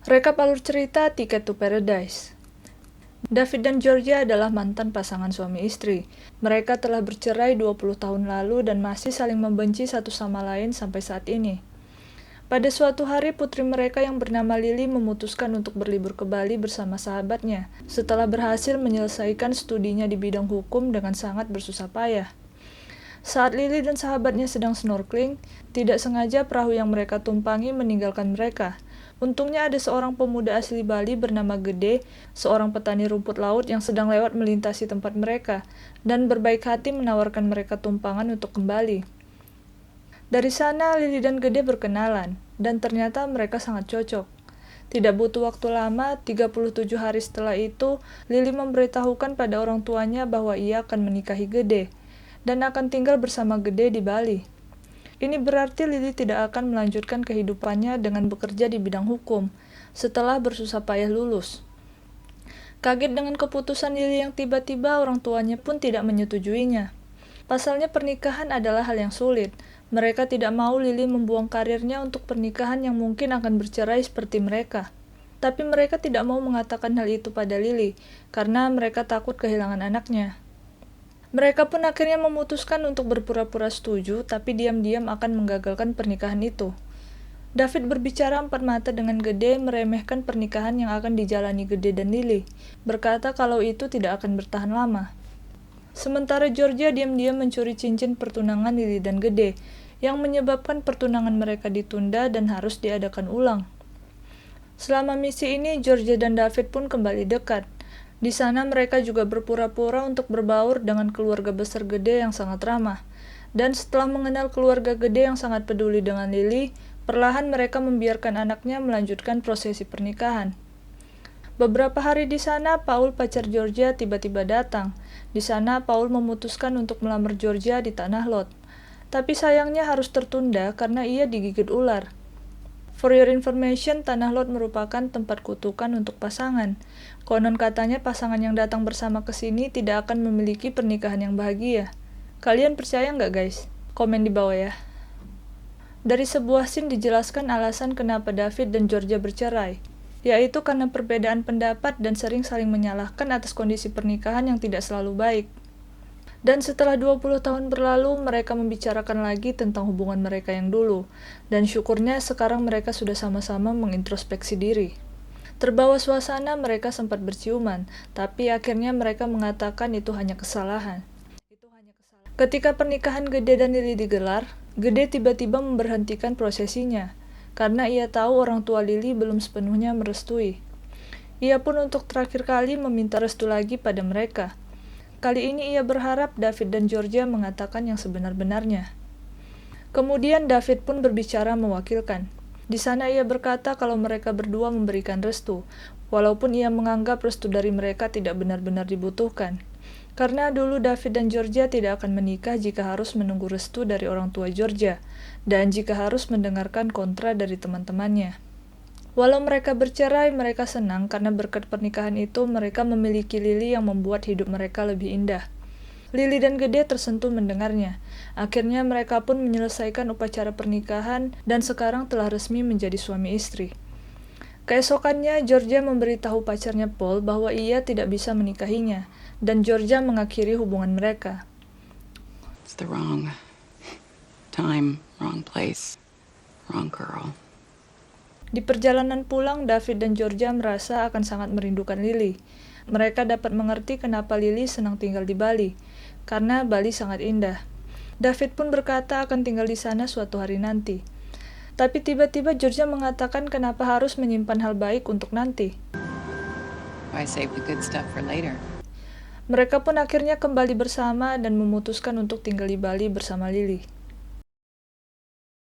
Rekap alur cerita Ticket to Paradise. David dan Georgia adalah mantan pasangan suami istri. Mereka telah bercerai 20 tahun lalu dan masih saling membenci satu sama lain sampai saat ini. Pada suatu hari, putri mereka yang bernama Lily memutuskan untuk berlibur ke Bali bersama sahabatnya, setelah berhasil menyelesaikan studinya di bidang hukum dengan sangat bersusah payah. Saat Lily dan sahabatnya sedang snorkeling, tidak sengaja perahu yang mereka tumpangi meninggalkan mereka. Untungnya ada seorang pemuda asli Bali bernama Gede, seorang petani rumput laut yang sedang lewat melintasi tempat mereka, dan berbaik hati menawarkan mereka tumpangan untuk kembali. Dari sana, Lily dan Gede berkenalan, dan ternyata mereka sangat cocok. Tidak butuh waktu lama, 37 hari setelah itu, Lily memberitahukan pada orang tuanya bahwa ia akan menikahi Gede, dan akan tinggal bersama Gede di Bali. Ini berarti Lily tidak akan melanjutkan kehidupannya dengan bekerja di bidang hukum, setelah bersusah payah lulus. Kaget dengan keputusan Lily yang tiba-tiba, orang tuanya pun tidak menyetujuinya. Pasalnya pernikahan adalah hal yang sulit. Mereka tidak mau Lily membuang karirnya untuk pernikahan yang mungkin akan bercerai seperti mereka. Tapi mereka tidak mau mengatakan hal itu pada Lily, karena mereka takut kehilangan anaknya. Mereka pun akhirnya memutuskan untuk berpura-pura setuju, tapi diam-diam akan menggagalkan pernikahan itu. David berbicara empat mata dengan Gede, meremehkan pernikahan yang akan dijalani Gede dan Lily, berkata kalau itu tidak akan bertahan lama. Sementara Georgia diam-diam mencuri cincin pertunangan Lily dan Gede, yang menyebabkan pertunangan mereka ditunda dan harus diadakan ulang. Selama misi ini, Georgia dan David pun kembali dekat. Di sana mereka juga berpura-pura untuk berbaur dengan keluarga besar Gede yang sangat ramah. Dan setelah mengenal keluarga Gede yang sangat peduli dengan Lily, perlahan mereka membiarkan anaknya melanjutkan prosesi pernikahan. Beberapa hari di sana, Paul, pacar Georgia, tiba-tiba datang. Di sana, Paul memutuskan untuk melamar Georgia di Tanah Lot. Tapi sayangnya harus tertunda karena ia digigit ular. For your information, Tanah Lot merupakan tempat kutukan untuk pasangan. Konon katanya pasangan yang datang bersama ke sini tidak akan memiliki pernikahan yang bahagia. Kalian percaya nggak guys? Komen di bawah ya. Dari sebuah scene dijelaskan alasan kenapa David dan Georgia bercerai, yaitu karena perbedaan pendapat dan sering saling menyalahkan atas kondisi pernikahan yang tidak selalu baik. Dan setelah 20 tahun berlalu, mereka membicarakan lagi tentang hubungan mereka yang dulu. Dan syukurnya sekarang mereka sudah sama-sama mengintrospeksi diri. Terbawa suasana, mereka sempat berciuman, tapi akhirnya mereka mengatakan itu hanya kesalahan. Ketika pernikahan Gede dan Lily digelar, Gede tiba-tiba memberhentikan prosesinya, karena ia tahu orang tua Lily belum sepenuhnya merestui. Ia pun untuk terakhir kali meminta restu lagi pada mereka. Kali ini ia berharap David dan Georgia mengatakan yang sebenar-benarnya. Kemudian David pun berbicara mewakilkan. Di sana ia berkata kalau mereka berdua memberikan restu, walaupun ia menganggap restu dari mereka tidak benar-benar dibutuhkan. Karena dulu David dan Georgia tidak akan menikah jika harus menunggu restu dari orang tua Georgia, dan jika harus mendengarkan kontra dari teman-temannya. Walau mereka bercerai, mereka senang karena berkat pernikahan itu mereka memiliki Lily yang membuat hidup mereka lebih indah. Lily dan Gede tersentuh mendengarnya. Akhirnya mereka pun menyelesaikan upacara pernikahan dan sekarang telah resmi menjadi suami istri. Keesokannya, Georgia memberitahu pacarnya Paul bahwa ia tidak bisa menikahinya, dan Georgia mengakhiri hubungan mereka. It's the wrong time, wrong place, wrong girl. Di perjalanan pulang, David dan Georgia merasa akan sangat merindukan Lily. Mereka dapat mengerti kenapa Lily senang tinggal di Bali, karena Bali sangat indah. David pun berkata akan tinggal di sana suatu hari nanti. Tapi tiba-tiba Georgia mengatakan kenapa harus menyimpan hal baik untuk nanti. Why save the good stuff for later? Mereka pun akhirnya kembali bersama dan memutuskan untuk tinggal di Bali bersama Lily.